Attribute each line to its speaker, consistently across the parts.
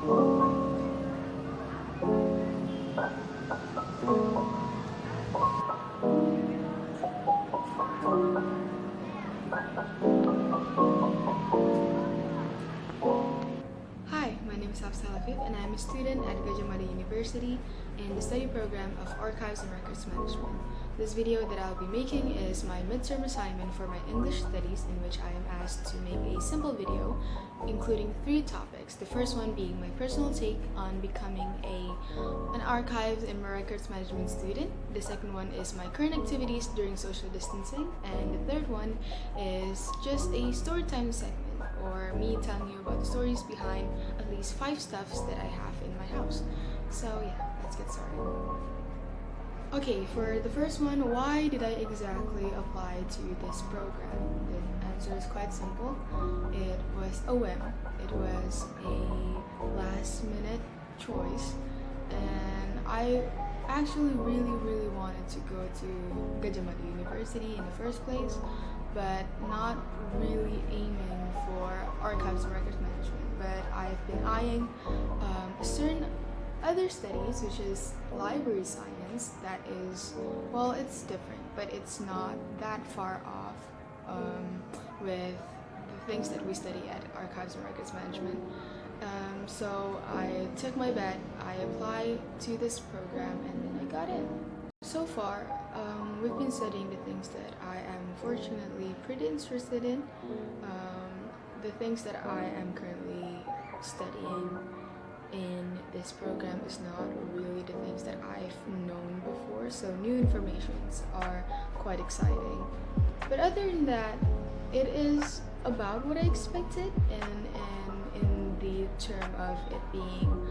Speaker 1: Hi, my name is Hafshah Lafiif and I am a student at University in the study program of Archives and Records Management. This video that I'll be making is my midterm assignment for my English studies, in which I am asked to make a simple video including 3 topics. The first one being my personal take on becoming an Archives and Records Management student. The second one is my current activities during social distancing. And the third one is just a story time segment, or me telling you about the stories behind at least 5 stuffs that I have in my house. So yeah, let's get started. Okay, for the first one, why did I exactly apply to this program? The answer is quite simple. It was a whim. It was a last minute choice, and I actually really wanted to go to University in the first place, but not really aiming for Archives and Records Management. But I've been eyeing certain other studies, which is library science. That is, well, it's different, but it's not that far off with the things that we study at Archives and Records Management. So I took my bet, I applied to this program, and then I got in. So far, we've been studying the things that I am fortunately pretty interested in. The things that I am currently studying in this program is not really the things that I've known before, so new informations are quite exciting. But other than that, it is about what I expected, and in the term of it being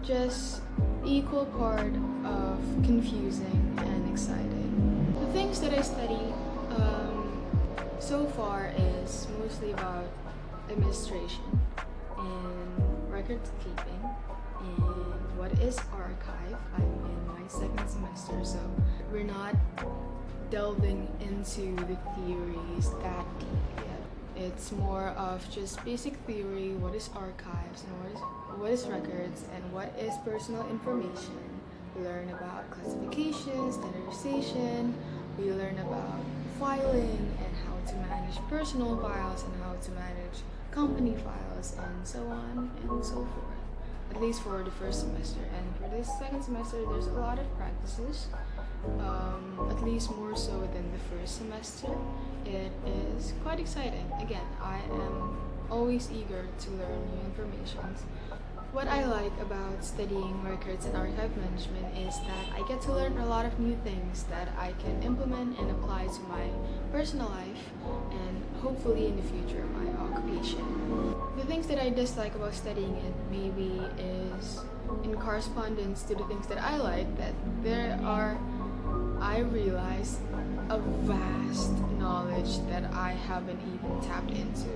Speaker 1: just equal part of confusing and exciting. The things that I study so far is mostly about administration and record keeping and what is archive. I'm in my 2nd semester, so we're not delving into the theories that deep yet. It's more of just basic theory, what is archives and what is records and what is personal information. We learn about classification, standardization, we learn about filing and how to manage personal files and how to manage company files and so on and so forth, at least for the first semester. And for this 2nd semester, there's a lot of practices, at least more so than the first semester. It is quite exciting. Again, I am always eager to learn new information. What I like about studying records and archive management is that I get to learn a lot of new things that I can implement and apply to my personal life and hopefully in the future my occupation. The things that I dislike about studying it maybe is in correspondence to the things that I like, that there are, I realize, a vast knowledge that I haven't even tapped into.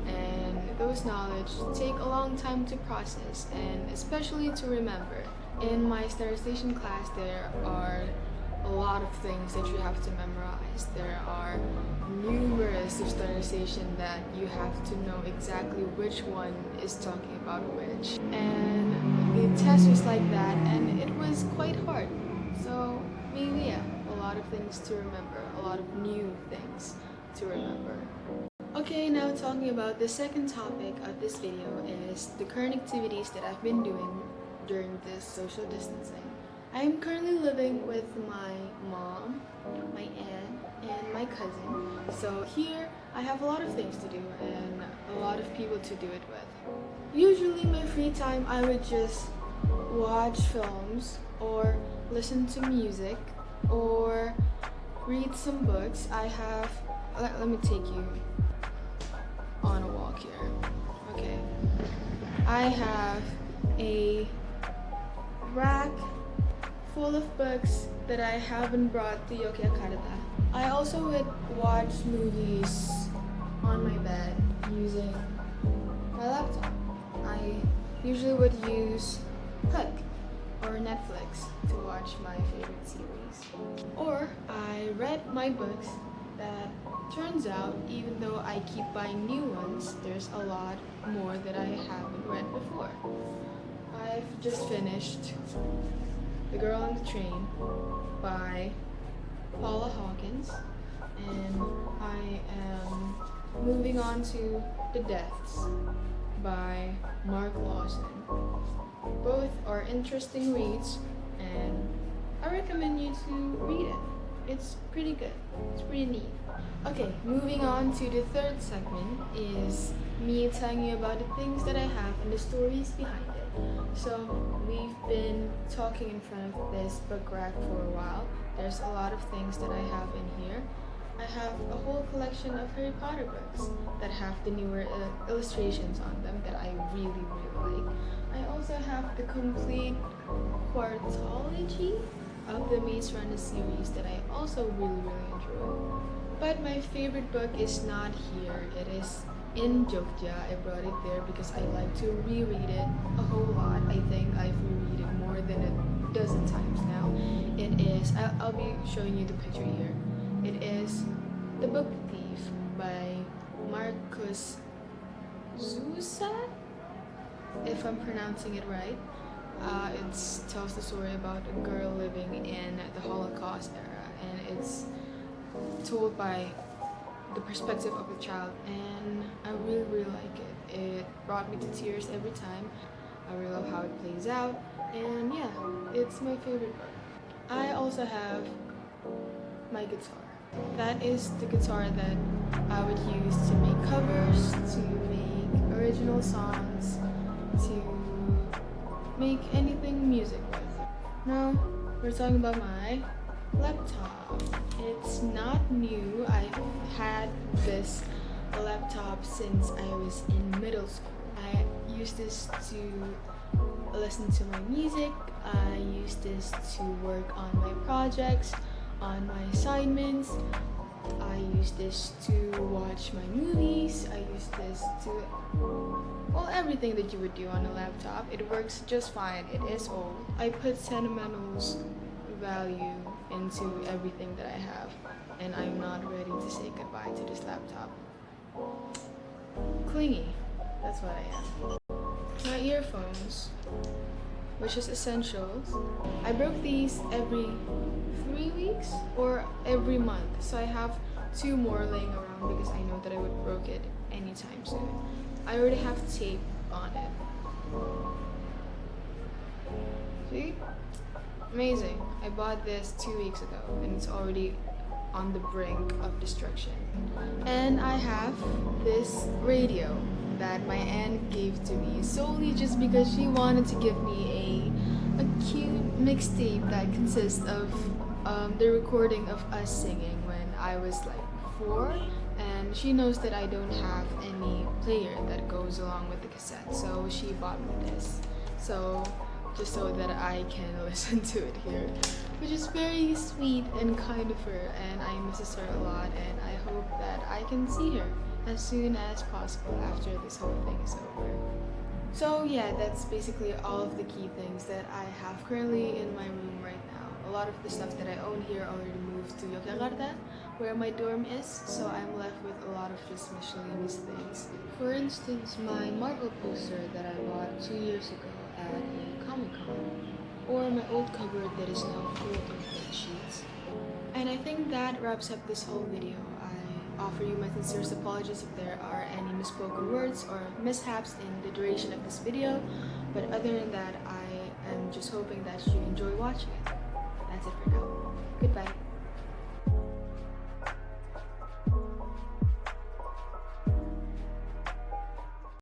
Speaker 1: And those knowledge take a long time to process and especially to remember. In my standardization class, there are a lot of things that you have to memorize. There are numerous of standardization that you have to know exactly which one is talking about which. And the test was like that, and it was quite hard. So maybe, yeah, a lot of things to remember, a lot of new things to remember. Okay, now talking about the second topic of this video is the current activities that I've been doing during this social distancing. I am currently living with my mom, my aunt, and my cousin. So here I have a lot of things to do and a lot of people to do it with. Usually my free time I would just watch films or listen to music or read some books. Let me take you on a walk here. Okay. I have a rack full of books that I haven't brought to Yogyakarta. I also would watch movies on my bed using my laptop. I usually would use Hook or Netflix to watch my favorite series. Or I read my books that turns out, even though I keep buying new ones, there's a lot more that I haven't read before. I've just finished The Girl on the Train by Paula Hawkins, and I am moving on to The Deaths by Mark Lawson. Both are interesting reads, and I recommend you to read it. It's pretty good. It's pretty neat. Okay, moving on to the third segment is me telling you about the things that I have and the stories behind it. So we've been talking in front of this book rack for a while. There's a lot of things that I have in here. I have a whole collection of Harry Potter books that have the newer illustrations on them that I really like. I also have the complete quartology of the Maze Runner series that I also really enjoy. But my favorite book is not here. It is in Jogja. I brought it there because I like to reread it a whole lot. I think I've reread it more than a dozen times now. It is, I'll be showing you the picture here. It is The Book Thief by Marcus Zusa, if I'm pronouncing it right. It tells the story about a girl living in the Holocaust era, and it's told by the perspective of a child, and I really like it. It brought me to tears every time. I really love how it plays out, and yeah, it's my favorite book. I also have my guitar. That is the guitar that I would use to make covers, to make original songs, to make anything music with. Now, we're talking about my laptop. It's not new. I've had this laptop since I was in middle school. I used this to listen to my music. I used this to work on my projects, on my assignments. I use this to watch my movies. I use this to, well, everything that you would do on a laptop. It works just fine. It is old. I put sentimental value into everything that I have, and I'm not ready to say goodbye to this laptop. Clingy, that's what I am. My earphones, which is essentials. I broke these every 3 weeks or every month, so I have 2 more laying around because I know that I would broke it anytime soon. I already have tape on it. See? Amazing. I bought this 2 weeks ago and it's already on the brink of destruction. And I have this radio that my aunt gave to me solely just because she wanted to give me a cute mixtape that consists of the recording of us singing when I was like 4, and she knows that I don't have any player that goes along with the cassette, so she bought me this. So just so that I can listen to it here, which is very sweet and kind of her, and I miss her a lot, and I hope that I can see her as soon as possible after this whole thing is over. So yeah, that's basically all of the key things that I have currently in my room right now. A lot of the stuff that I own here already moved to Yogyakarta, where my dorm is, so I'm left with a lot of just miscellaneous things. For instance, my Marvel poster that I bought 2 years ago at a Comic-Con, or my old cupboard that is now full of bed sheets. And I think that wraps up this whole video. I offer you my sincerest apologies if there are any misspoken words or mishaps in the duration of this video, but other than that, I am just hoping that you enjoy watching it. That's it for now. Goodbye.